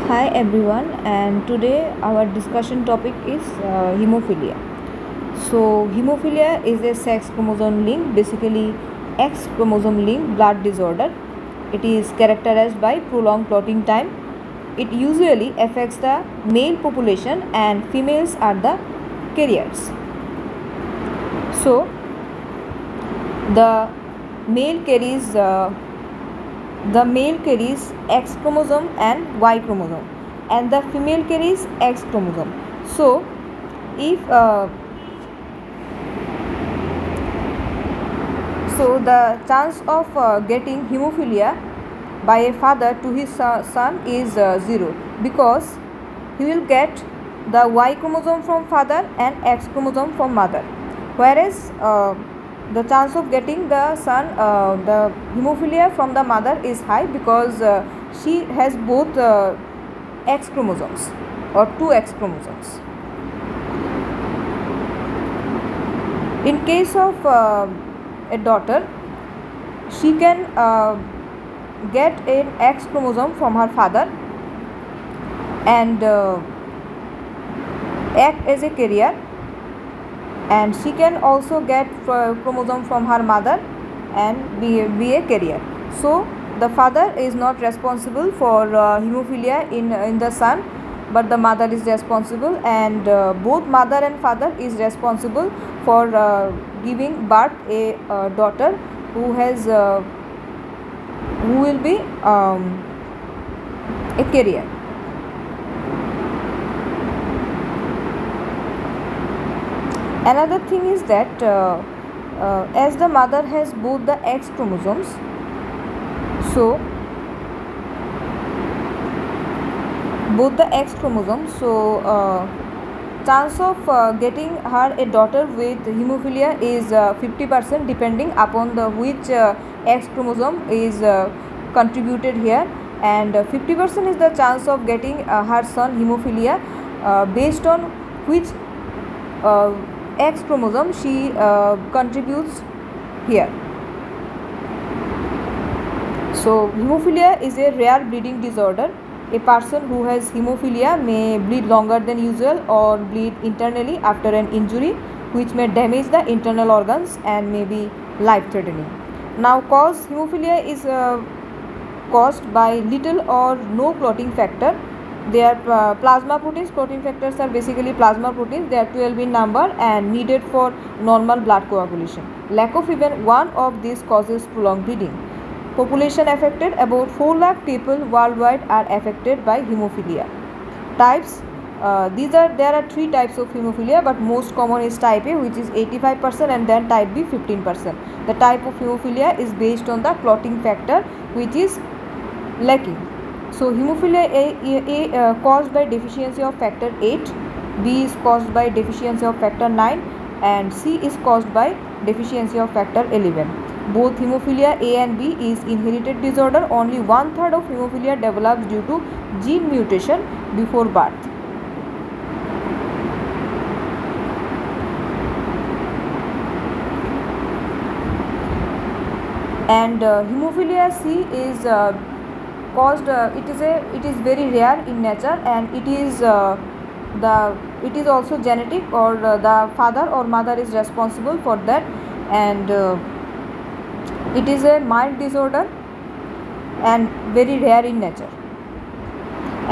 Hi everyone, and today our discussion topic is hemophilia. So, hemophilia is a sex chromosome linked, basically X chromosome linked blood disorder. It is characterized by prolonged clotting time. It usually affects the male population, and females are the carriers. So, the male carries X chromosome and Y chromosome, and the female carries X chromosome. So if the chance of getting hemophilia by a father to his son is 0, because he will get the Y chromosome from father and X chromosome from mother, whereas the chance of getting the son the hemophilia from the mother is high, because she has both X chromosomes or two X chromosomes. In case of a daughter, she can get an X chromosome from her father and act as a carrier, and she can also get chromosome from her mother and be a carrier. So the father is not responsible for hemophilia in the son, but the mother is responsible, and both mother and father is responsible for giving birth a daughter who has who will be a carrier. Another thing is that as the mother has both the X chromosomes, so chance of getting her a daughter with hemophilia is 50%, depending upon the which X chromosome is contributed here, and 50% is the chance of getting her son hemophilia based on which X chromosome she contributes here. So hemophilia is a rare bleeding disorder. A person who has hemophilia may bleed longer than usual or bleed internally after an injury, which may damage the internal organs and may be life-threatening. Now, hemophilia is caused by little or no clotting factor. They are plasma proteins. Clotting factors are basically plasma proteins. They are 12 in number and needed for normal blood coagulation. Lack of even one of these causes prolonged bleeding. Population affected: about 4 lakh people worldwide are affected by hemophilia. Types: there are 3 types of hemophilia, but most common is type A, which is 85%, and then type B 15%. The type of hemophilia is based on the clotting factor, which is lacking. So hemophilia A caused by deficiency of factor 8, B is caused by deficiency of factor 9, and C is caused by deficiency of factor 11. Both hemophilia A and B is inherited disorder. Only 1/3 of hemophilia develops due to gene mutation before birth. And hemophilia C is caused. It is very rare in nature, and it is also genetic, or the father or mother is responsible for that, and it is a mild disorder and very rare in nature,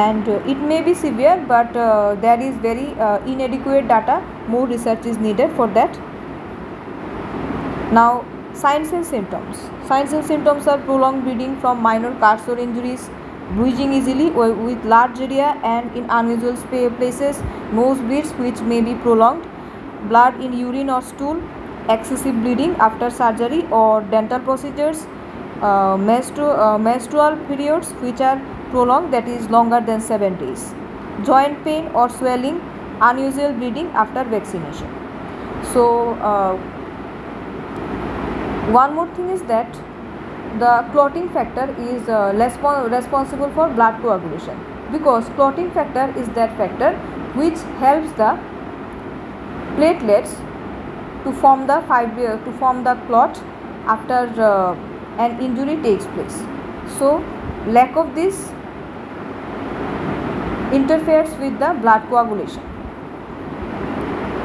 and it may be severe, but there is very inadequate data. More research is needed for that. Now, signs and symptoms. Signs and symptoms are prolonged bleeding from minor cuts or injuries, bruising easily with large area and in unusual places, nosebleeds which may be prolonged, blood in urine or stool, excessive bleeding after surgery or dental procedures, menstrual periods which are prolonged, that is longer than 7 days, joint pain or swelling, unusual bleeding after vaccination. So one more thing is that the clotting factor is responsible for blood coagulation, because clotting factor is that factor which helps the platelets to form the clot after an injury takes place. So lack of this interferes with the blood coagulation.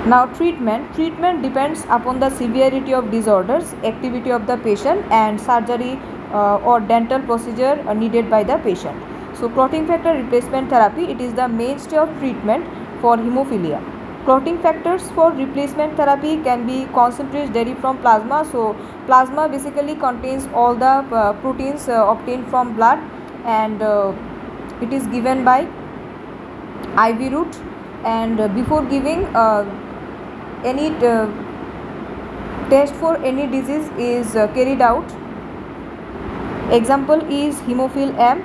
Now treatment depends upon the severity of disorders, activity of the patient, and surgery or dental procedure needed by the patient. So clotting factor replacement therapy, it is the mainstay of treatment for hemophilia. Clotting factors for replacement therapy can be concentrates derived from plasma. So plasma basically contains all the proteins obtained from blood, and it is given by IV route, and before giving any test for any disease is carried out. Example is Hemophil M.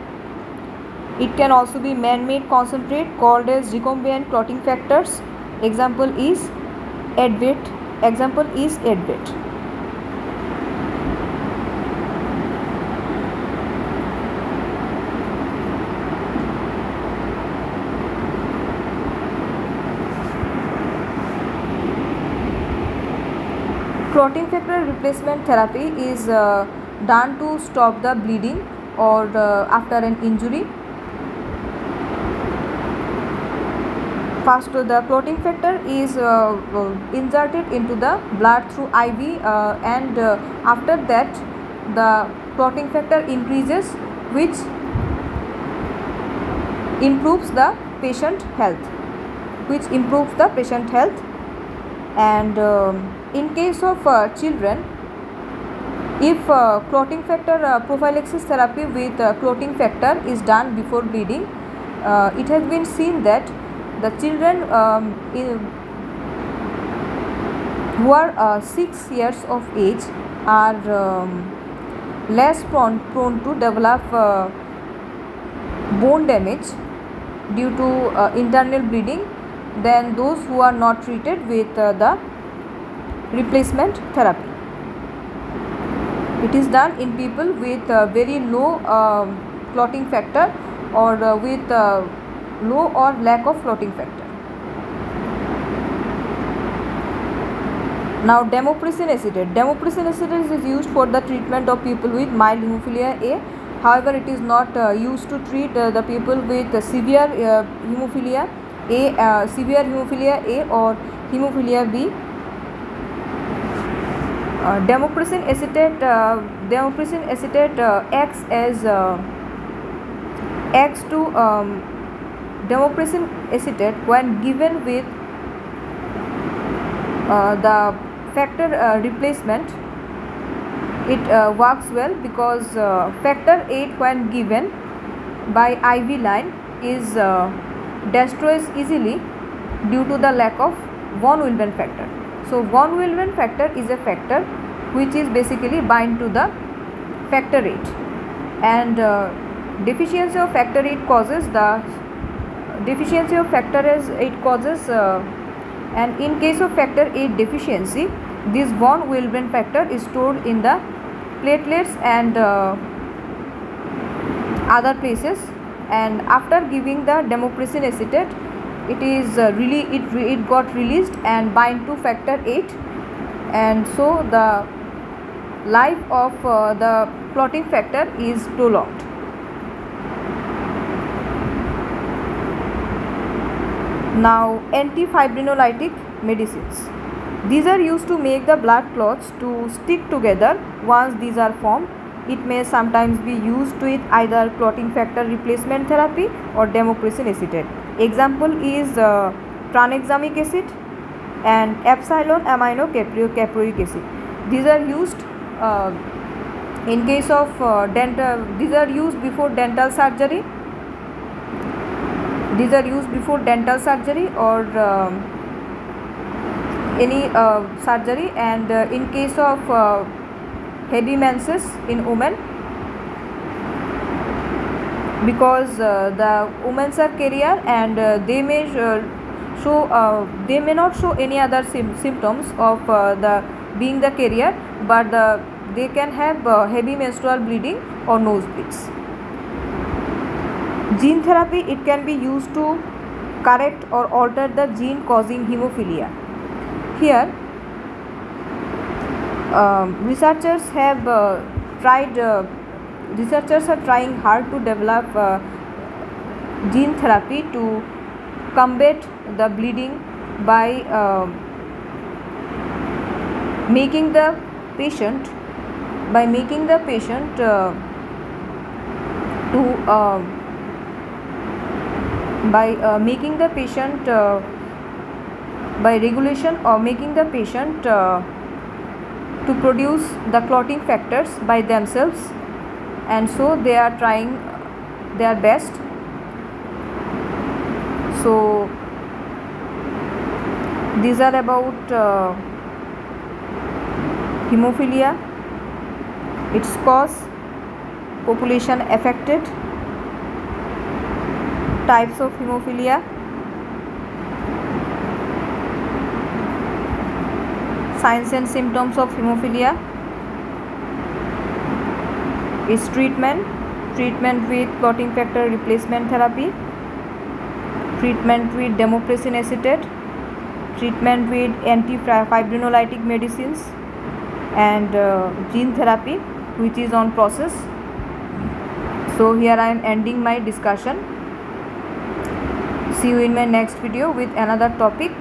It can also be man-made concentrate called as recombinant clotting factors. Example is Advit. Example is Advit. Clotting factor replacement therapy is done to stop the bleeding or after an injury. First, the clotting factor is inserted into the blood through IV, and after that the clotting factor increases, which improves the patient health. And in case of children, if clotting factor prophylaxis therapy with clotting factor is done before bleeding, it has been seen that the children who are 6 years of age are less prone to develop bone damage due to internal bleeding than those who are not treated with the replacement therapy. It is done in people with very low clotting factor or with low or lack of clotting factor. Now desmopressin acetate. Desmopressin acetate is used for the treatment of people with mild hemophilia A. However, it is not used to treat the people with severe hemophilia A or hemophilia B. Desmopressin acetate acts to desmopressin acetate when given with the factor replacement. It works well because factor 8 when given by IV line is destroys easily due to the lack of von Willebrand factor. So von Willebrand factor is a factor which is basically bind to the factor 8, and deficiency of factor 8 causes and in case of factor 8 deficiency, this von Willebrand factor is stored in the platelets and other places, and after giving the desmopressin acetate, it is it got released and bind to factor 8, and so the life of the clotting factor is prolonged. Now, antifibrinolytic medicines. These are used to make the blood clots to stick together. Once these are formed, it may sometimes be used with either clotting factor replacement therapy or desmopressin acetate. Example is tranexamic acid and epsilon amino caproic acid. These are used in case of dental. These are used before dental surgery. These are used before dental surgery or any surgery, and in case of heavy menses in women, because the women are carrier and they may not show any other symptoms of the being the carrier, but they can have heavy menstrual bleeding or nosebleeds. Gene therapy, it can be used to correct or alter the gene causing hemophilia. Here researchers are trying hard to develop gene therapy to combat the bleeding by making the patient to making the patient by regulation or making the patient to produce the clotting factors by themselves, and so they are trying their best. So these are about hemophilia, its cause, population affected, types of hemophilia, signs and symptoms of hemophilia, its treatment with clotting factor replacement therapy, treatment with desmopressin acetate, treatment with antifibrinolytic medicines, and gene therapy which is on process. So here I am ending my discussion. See you in my next video with another topic.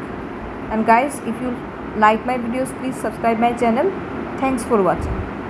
And guys, if you like my videos, please subscribe my channel. Thanks for watching.